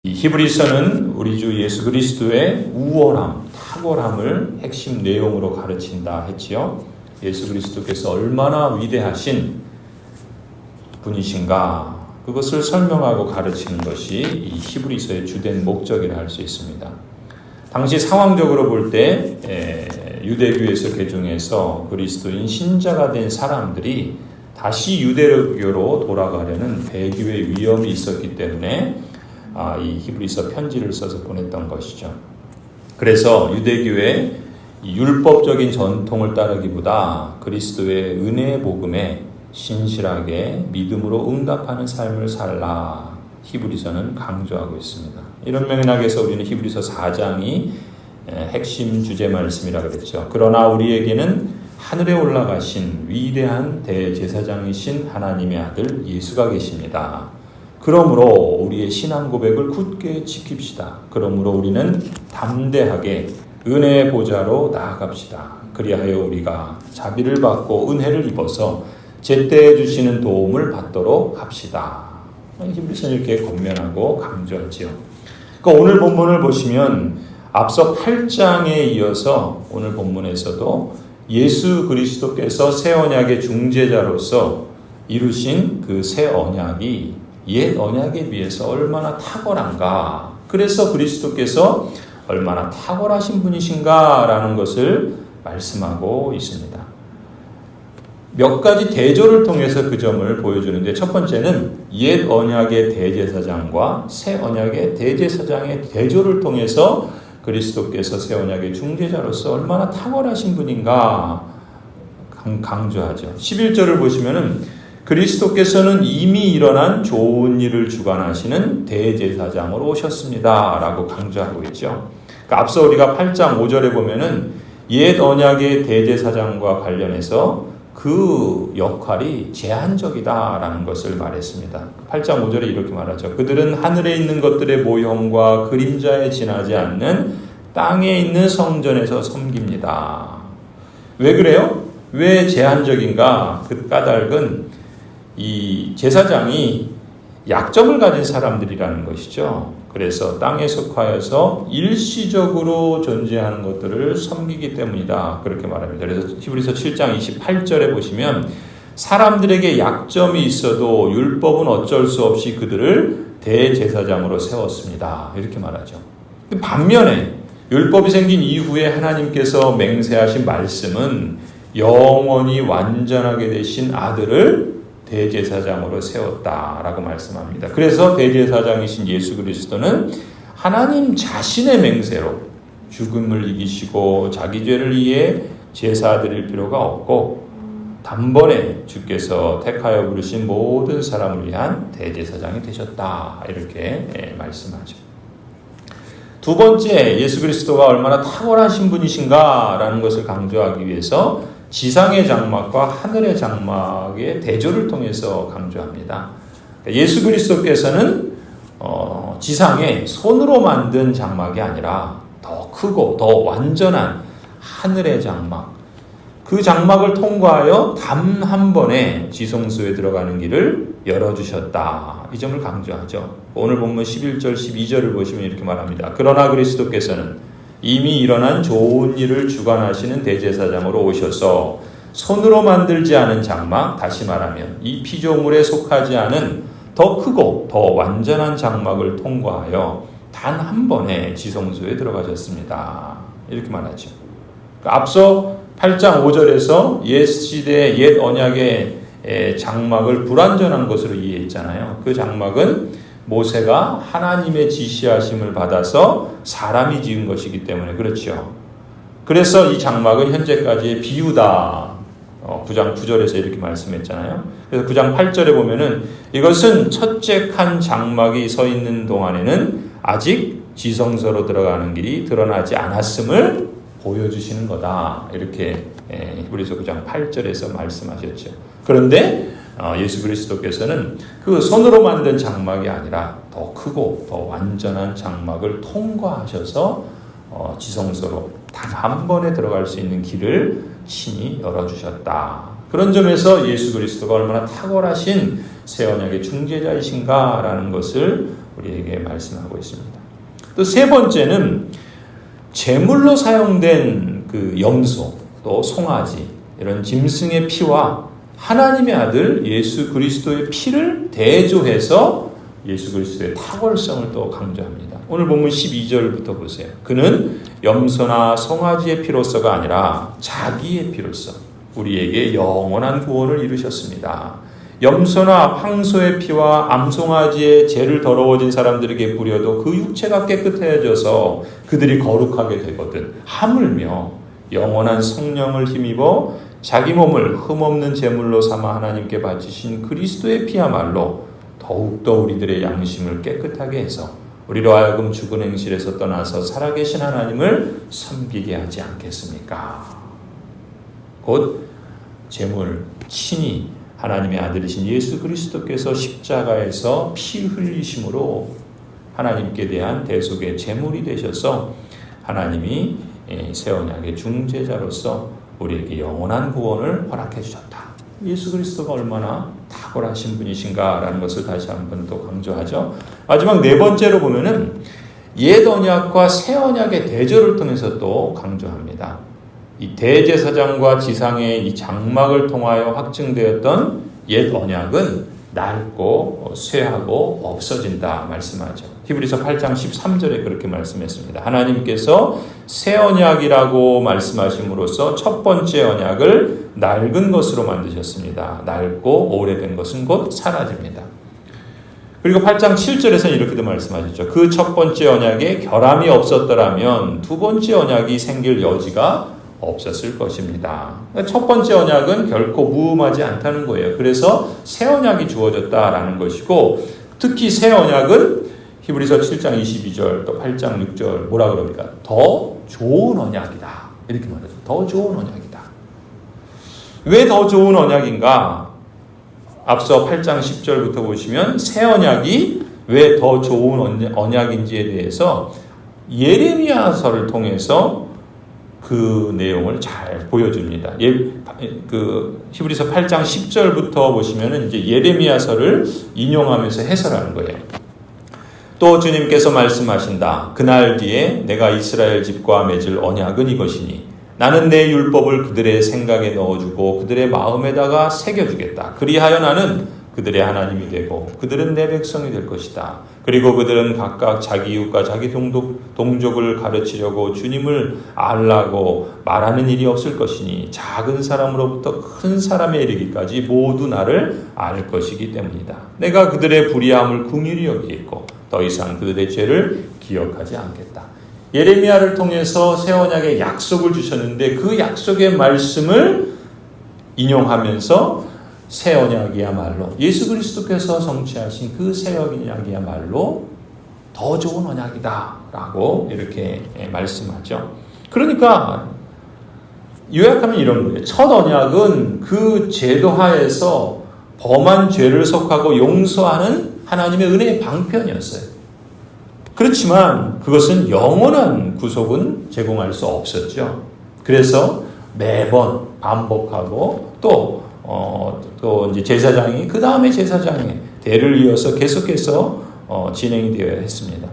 이 히브리서는 우리 주 예수 그리스도의 우월함, 탁월함을 핵심 내용으로 가르친다 했지요. 예수 그리스도께서 얼마나 위대하신 분이신가, 그것을 설명하고 가르치는 것이 이 히브리서의 주된 목적이라 할 수 있습니다. 당시 상황적으로 볼 때 유대교에서 개종해서 그리스도인 신자가 된 사람들이 다시 유대교로 돌아가려는 배교의 위험이 있었기 때문에 이 히브리서 편지를 써서 보냈던 것이죠. 그래서 유대교의 율법적인 전통을 따르기보다 그리스도의 은혜의 복음에 신실하게 믿음으로 응답하는 삶을 살라, 히브리서는 강조하고 있습니다. 이런 맥락에서 우리는 히브리서 4장이 핵심 주제 말씀이라고 그랬죠. 그러나 우리에게는 하늘에 올라가신 위대한 대제사장이신 하나님의 아들 예수가 계십니다. 그러므로 우리의 신앙 고백을 굳게 지킵시다. 그러므로 우리는 담대하게 은혜의 보좌로 나아갑시다. 그리하여 우리가 자비를 받고 은혜를 입어서 제때에 주시는 도움을 받도록 합시다. 히브리서는 이렇게 권면하고 강조하지요. 그러니까 오늘 본문을 보시면 앞서 8장에 이어서 오늘 본문에서도 예수 그리스도께서 새 언약의 중재자로서 이루신 그 새 언약이 옛 언약에 비해서 얼마나 탁월한가, 그래서 그리스도께서 얼마나 탁월하신 분이신가라는 것을 말씀하고 있습니다. 몇 가지 대조를 통해서 그 점을 보여주는데, 첫 번째는 옛 언약의 대제사장과 새 언약의 대제사장의 대조를 통해서 그리스도께서 새 언약의 중재자로서 얼마나 탁월하신 분인가 강조하죠. 11절을 보시면은 그리스도께서는 이미 일어난 좋은 일을 주관하시는 대제사장으로 오셨습니다 라고 강조하고 있죠. 그러니까 앞서 우리가 8장 5절에 보면은 옛 언약의 대제사장과 관련해서 그 역할이 제한적이다라는 것을 말했습니다. 8장 5절에 이렇게 말하죠. 그들은 하늘에 있는 것들의 모형과 그림자에 지나지 않는 땅에 있는 성전에서 섬깁니다. 왜 그래요? 왜 제한적인가? 그 까닭은 이 제사장이 약점을 가진 사람들이라는 것이죠. 그래서 땅에 속하여서 일시적으로 존재하는 것들을 섬기기 때문이다, 그렇게 말합니다. 그래서 히브리서 7장 28절에 보시면 사람들에게 약점이 있어도 율법은 어쩔 수 없이 그들을 대제사장으로 세웠습니다, 이렇게 말하죠. 반면에 율법이 생긴 이후에 하나님께서 맹세하신 말씀은 영원히 완전하게 되신 아들을 대제사장으로 세웠다라고 말씀합니다. 그래서 대제사장이신 예수 그리스도는 하나님 자신의 맹세로 죽음을 이기시고 자기 죄를 위해 제사 드릴 필요가 없고 단번에 주께서 택하여 부르신 모든 사람을 위한 대제사장이 되셨다, 이렇게 말씀하죠. 두 번째, 예수 그리스도가 얼마나 탁월하신 분이신가라는 것을 강조하기 위해서 지상의 장막과 하늘의 장막의 대조를 통해서 강조합니다. 예수 그리스도께서는 지상에 손으로 만든 장막이 아니라 더 크고 더 완전한 하늘의 장막, 그 장막을 통과하여 단 한 번에 지성소에 들어가는 길을 열어주셨다, 이 점을 강조하죠. 오늘 본문 11절 12절을 보시면 이렇게 말합니다. 그러나 그리스도께서는 이미 일어난 좋은 일을 주관하시는 대제사장으로 오셔서 손으로 만들지 않은 장막, 다시 말하면 이 피조물에 속하지 않은 더 크고 더 완전한 장막을 통과하여 단 한 번에 지성소에 들어가셨습니다, 이렇게 말하죠. 앞서 8장 5절에서 옛 시대의 옛 언약의 장막을 불완전한 것으로 이해했잖아요. 그 장막은 모세가 하나님의 지시하심을 받아서 사람이 지은 것이기 때문에 그렇죠. 그래서 이 장막은 현재까지의 비유다, 9장 9절에서 이렇게 말씀했잖아요. 그래서 9장 8절에 보면은 이것은 첫째 칸 장막이 서 있는 동안에는 아직 지성소로 들어가는 길이 드러나지 않았음을 보여주시는 거다, 이렇게 히브리서 9장 8절에서 말씀하셨죠. 그런데 예수 그리스도께서는 그 손으로 만든 장막이 아니라 더 크고 더 완전한 장막을 통과하셔서 지성소로 단 한 번에 들어갈 수 있는 길을 친히 열어주셨다, 그런 점에서 예수 그리스도가 얼마나 탁월하신 새 언약의 중재자이신가라는 것을 우리에게 말씀하고 있습니다. 또 세 번째는 제물로 사용된 그 염소, 또 송아지, 이런 짐승의 피와 하나님의 아들 예수 그리스도의 피를 대조해서 예수 그리스도의 탁월성을 또 강조합니다. 오늘 본문 12절부터 보세요. 그는 염소나 송아지의 피로서가 아니라 자기의 피로서 우리에게 영원한 구원을 이루셨습니다. 염소나 황소의 피와 암송아지의 죄를 더러워진 사람들에게 뿌려도 그 육체가 깨끗해져서 그들이 거룩하게 되거든. 하물며 영원한 성령을 힘입어 자기 몸을 흠없는 제물로 삼아 하나님께 바치신 그리스도의 피야말로 더욱더 우리들의 양심을 깨끗하게 해서 우리로 하여금 죽은 행실에서 떠나서 살아계신 하나님을 섬기게 하지 않겠습니까? 곧 제물, 친히 하나님의 아들이신 예수 그리스도께서 십자가에서 피 흘리심으로 하나님께 대한 대속의 제물이 되셔서 하나님이 새 언약의 중재자로서 우리에게 영원한 구원을 허락해 주셨다. 예수 그리스도가 얼마나 탁월하신 분이신가라는 것을 다시 한번 또 강조하죠. 마지막 네 번째로 보면은 옛 언약과 새 언약의 대조를 통해서 또 강조합니다. 이 대제사장과 지상의 이 장막을 통하여 확증되었던 옛 언약은 낡고 쇠하고 없어진다 말씀하죠. 히브리서 8장 13절에 그렇게 말씀했습니다. 하나님께서 새 언약이라고 말씀하심으로써 첫 번째 언약을 낡은 것으로 만드셨습니다. 낡고 오래된 것은 곧 사라집니다. 그리고 8장 7절에서는 이렇게도 말씀하셨죠. 그 첫 번째 언약에 결함이 없었더라면 두 번째 언약이 생길 여지가 없었을 것입니다. 첫 번째 언약은 결코 무음하지 않다는 거예요. 그래서 새 언약이 주어졌다라는 것이고, 특히 새 언약은 히브리서 7장 22절 또 8장 6절 뭐라 그럽니까? 더 좋은 언약이다. 이렇게 말하죠. 더 좋은 언약이다. 왜 더 좋은 언약인가? 앞서 8장 10절부터 보시면 새 언약이 왜 더 좋은 언약인지에 대해서 예레미야서를 통해서 그 내용을 잘 보여줍니다. 그 히브리서 8장 10절부터 보시면은 이제 예레미야서를 인용하면서 해설하는 거예요. 또 주님께서 말씀하신다. 그날 뒤에 내가 이스라엘 집과 맺을 언약은 이것이니 나는 내 율법을 그들의 생각에 넣어주고 그들의 마음에다가 새겨주겠다. 그리하여 나는 그들의 하나님이 되고 그들은 내 백성이 될 것이다. 그리고 그들은 각각 자기 이웃과 자기 동족을 가르치려고 주님을 알라고 말하는 일이 없을 것이니 작은 사람으로부터 큰 사람에 이르기까지 모두 나를 알 것이기 때문이다. 내가 그들의 불의함을 긍휼히 여기겠고 더 이상 그들의 죄를 기억하지 않겠다. 예레미야를 통해서 새 언약의 약속을 주셨는데 그 약속의 말씀을 인용하면서 새 언약이야말로 예수 그리스도께서 성취하신 그 새 언약이야말로 더 좋은 언약이다라고 이렇게 말씀하죠. 그러니까 요약하면 이런 거예요. 첫 언약은 그 제도 하에서 범한 죄를 속하고 용서하는 하나님의 은혜의 방편이었어요. 그렇지만 그것은 영원한 구속은 제공할 수 없었죠. 그래서 매번 반복하고 또 이제 제사장이 그 다음에 제사장의 대를 이어서 계속해서 진행이 되어야 했습니다.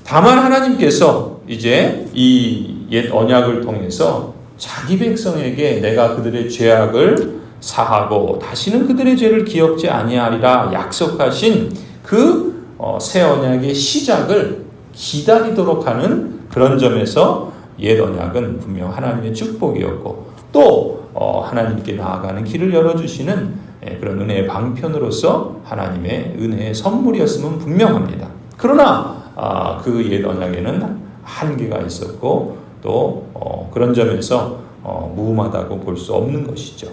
다만 하나님께서 이제 이 옛 언약을 통해서 자기 백성에게 내가 그들의 죄악을 사하고 다시는 그들의 죄를 기억지 아니하리라 약속하신 그 새 언약의 시작을 기다리도록 하는 그런 점에서 옛 언약은 분명 하나님의 축복이었고 또 하나님께 나아가는 길을 열어주시는 그런 은혜의 방편으로서 하나님의 은혜의 선물이었음은 분명합니다. 그러나 그 옛 언약에는 한계가 있었고 또 그런 점에서 무음하다고 볼 수 없는 것이죠.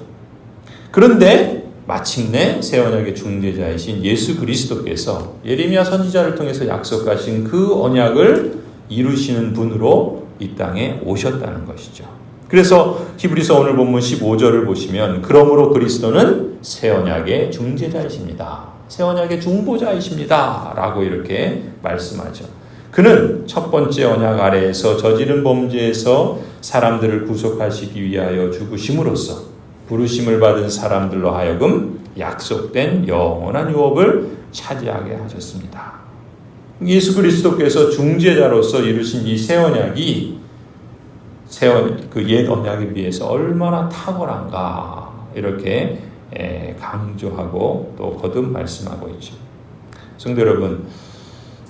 그런데 마침내 새 언약의 중재자이신 예수 그리스도께서 예레미야 선지자를 통해서 약속하신 그 언약을 이루시는 분으로 이 땅에 오셨다는 것이죠. 그래서 히브리서 오늘 본문 15절을 보시면 그러므로 그리스도는 새 언약의 중재자이십니다. 새 언약의 중보자이십니다. 라고 이렇게 말씀하죠. 그는 첫 번째 언약 아래에서 저지른 범죄에서 사람들을 구속하시기 위하여 죽으심으로써 부르심을 받은 사람들로 하여금 약속된 영원한 유업을 차지하게 하셨습니다. 예수 그리스도께서 중재자로서 이루신 이 새 언약이 그 옛 언약에 비해서 얼마나 탁월한가 이렇게 강조하고 또 거듭 말씀하고 있죠. 성도 여러분,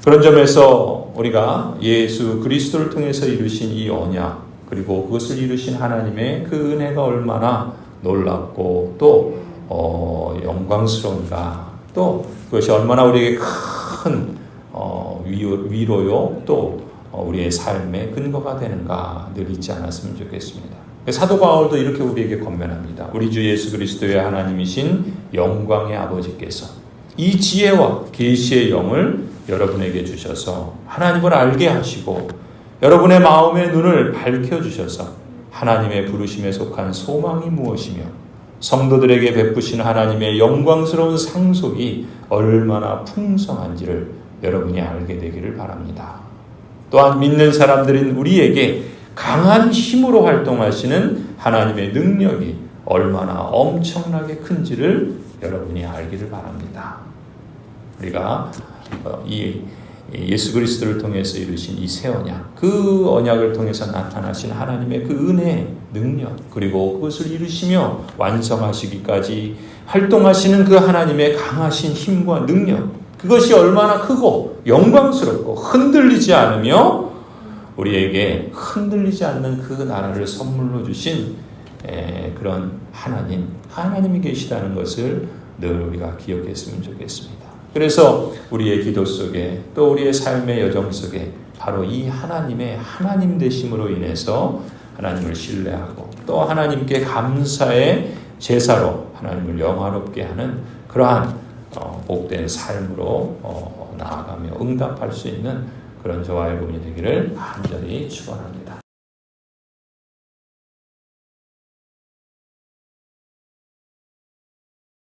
그런 점에서 우리가 예수 그리스도를 통해서 이루신 이 언약 그리고 그것을 이루신 하나님의 그 은혜가 얼마나 놀랍고 또 영광스러운가, 또 그것이 얼마나 우리에게 큰 위로요 또 우리의 삶의 근거가 되는가 늘 잊지 않았으면 좋겠습니다. 사도 바울도 이렇게 우리에게 권면합니다. 우리 주 예수 그리스도의 하나님이신 영광의 아버지께서 이 지혜와 계시의 영을 여러분에게 주셔서 하나님을 알게 하시고 여러분의 마음의 눈을 밝혀주셔서 하나님의 부르심에 속한 소망이 무엇이며 성도들에게 베푸신 하나님의 영광스러운 상속이 얼마나 풍성한지를 여러분이 알게 되기를 바랍니다. 또한 믿는 사람들인 우리에게 강한 힘으로 활동하시는 하나님의 능력이 얼마나 엄청나게 큰지를 여러분이 알기를 바랍니다. 우리가 이 예수 그리스도를 통해서 이루신 이 새 언약, 그 언약을 통해서 나타나신 하나님의 그 은혜, 능력, 그리고 그것을 이루시며 완성하시기까지 활동하시는 그 하나님의 강하신 힘과 능력, 그것이 얼마나 크고 영광스럽고 흔들리지 않으며 우리에게 흔들리지 않는 그 나라를 선물로 주신 그런 하나님이 계시다는 것을 늘 우리가 기억했으면 좋겠습니다. 그래서 우리의 기도 속에 또 우리의 삶의 여정 속에 바로 이 하나님의 하나님 되심으로 인해서 하나님을 신뢰하고 또 하나님께 감사의 제사로 하나님을 영화롭게 하는 그러한 복된 삶으로 나아가며 응답할 수 있는 그런 저와 여러분이 되기를 간절히 축원합니다.